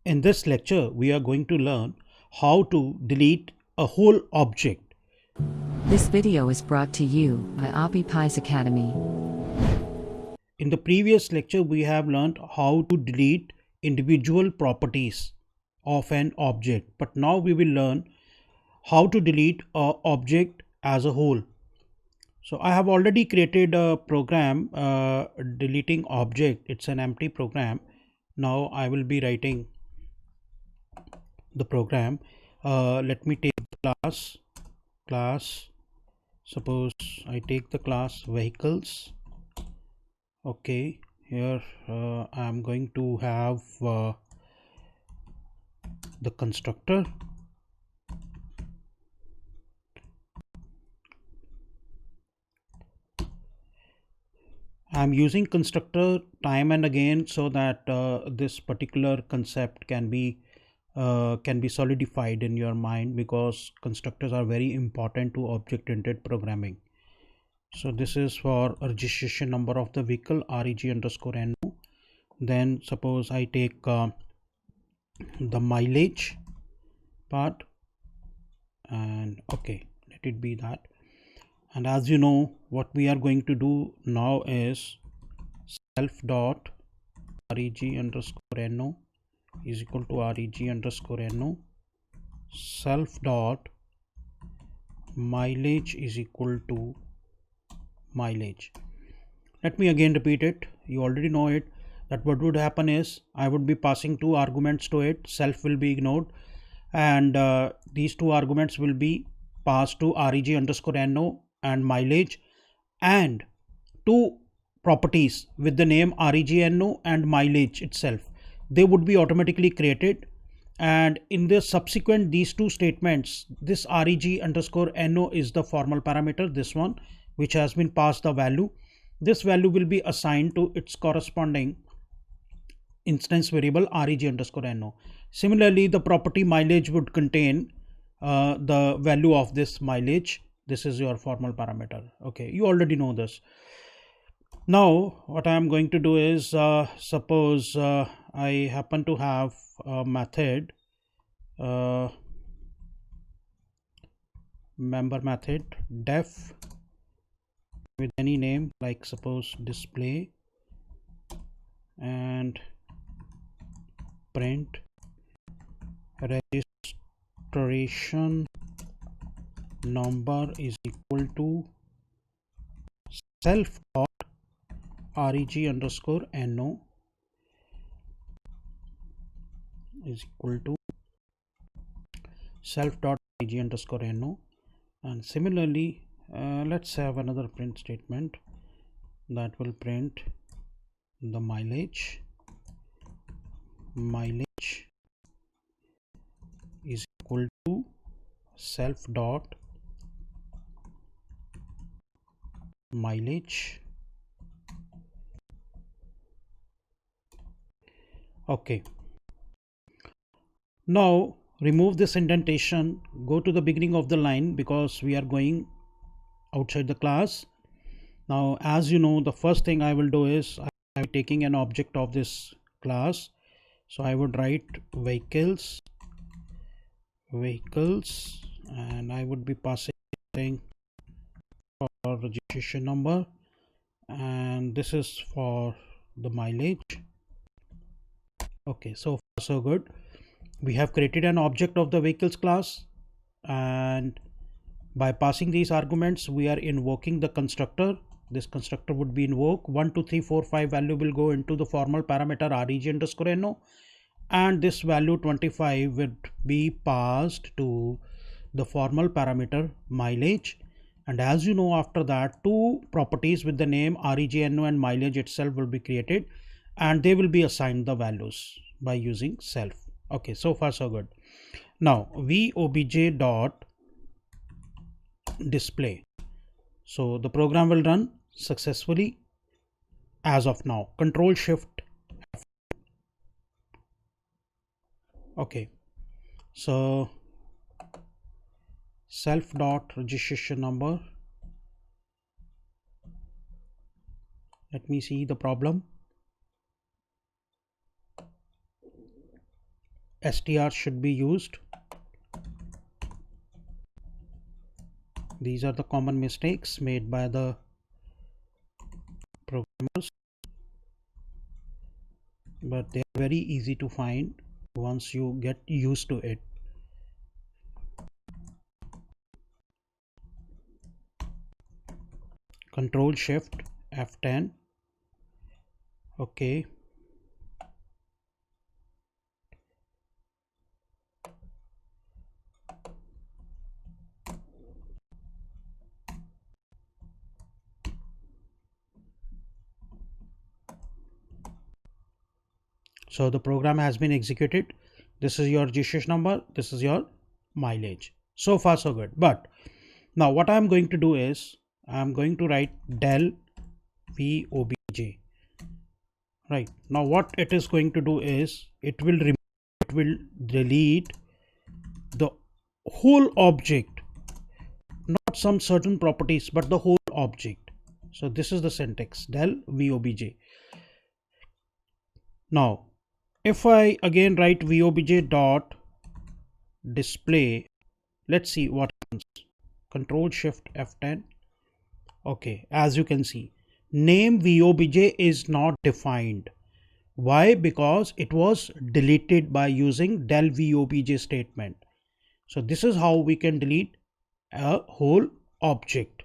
In this lecture, we are going to learn how to delete a whole object. This video is brought to you by Appy Pie Academy. In the previous lecture, we have learned how to delete individual properties of an object. But now we will learn how to delete an object as a whole. So I have already created a program deleting object. It's an empty program. Now I will be writing the program. Let me take the class. Suppose I take the class vehicles. Okay, here I am going to have the constructor. I am using constructor time and again so that this particular concept can be solidified in your mind, because constructors are very important to object-oriented programming. So this is for registration number of the vehicle, reg_no. Then suppose I take the mileage part, and okay, let it be that. And as you know, what we are going to do now is self dot reg_no is equal to reg_no, self dot mileage is equal to mileage. Let me again repeat it. You already know it, that what would happen is I would be passing two arguments to it. Self will be ignored, and these two arguments will be passed to reg_no and mileage, and two properties with the name reg_no and mileage itself. They would be automatically created, and in the subsequent these two statements, this reg_no is the formal parameter, this one which has been passed the value. This value will be assigned to its corresponding instance variable reg_no. Similarly, the property mileage would contain the value of this mileage. This is your formal parameter. Okay, you already know this. Now what I am going to do is suppose I happen to have a method, member method def with any name, like suppose display, and print registration number is equal to self dot reg_no is equal to self dot reg_no. And similarly, let's have another print statement that will print the mileage is equal to self dot mileage. Okay, now remove this indentation, go to the beginning of the line, because we are going outside the class. Now as you know, the first thing I will do is I am taking an object of this class, so I would write vehicles, and I would be passing for registration number, and this is for the mileage. Okay, so far so good. We have created an object of the vehicles class, and by passing these arguments we are invoking the constructor. This constructor would be invoked. 1 2 3 4 5 value will go into the formal parameter reg_no, and this value 25 would be passed to the formal parameter mileage. And as you know, after that, two properties with the name reg_no and mileage itself will be created, and they will be assigned the values by using self. Okay, so far so good. Now obj dot display. So the program will run successfully as of now. Control Shift. Okay, so self dot registration number. Let me see the problem. str should be used. These are the common mistakes made by the programmers, but they are very easy to find once you get used to it. Control Shift F10. Okay. So the program has been executed. This is your registration number. This is your mileage. So far so good. But now what I'm going to do is I'm going to write del VOBJ. Right. Now what it is going to do is it will delete the whole object, not some certain properties, but the whole object. So this is the syntax del VOBJ. Now if I again write VOBJ dot display, let's see what happens. Control Shift F10. Okay, as you can see, name VOBJ is not defined. Why? Because it was deleted by using del VOBJ statement. So this is how we can delete a whole object.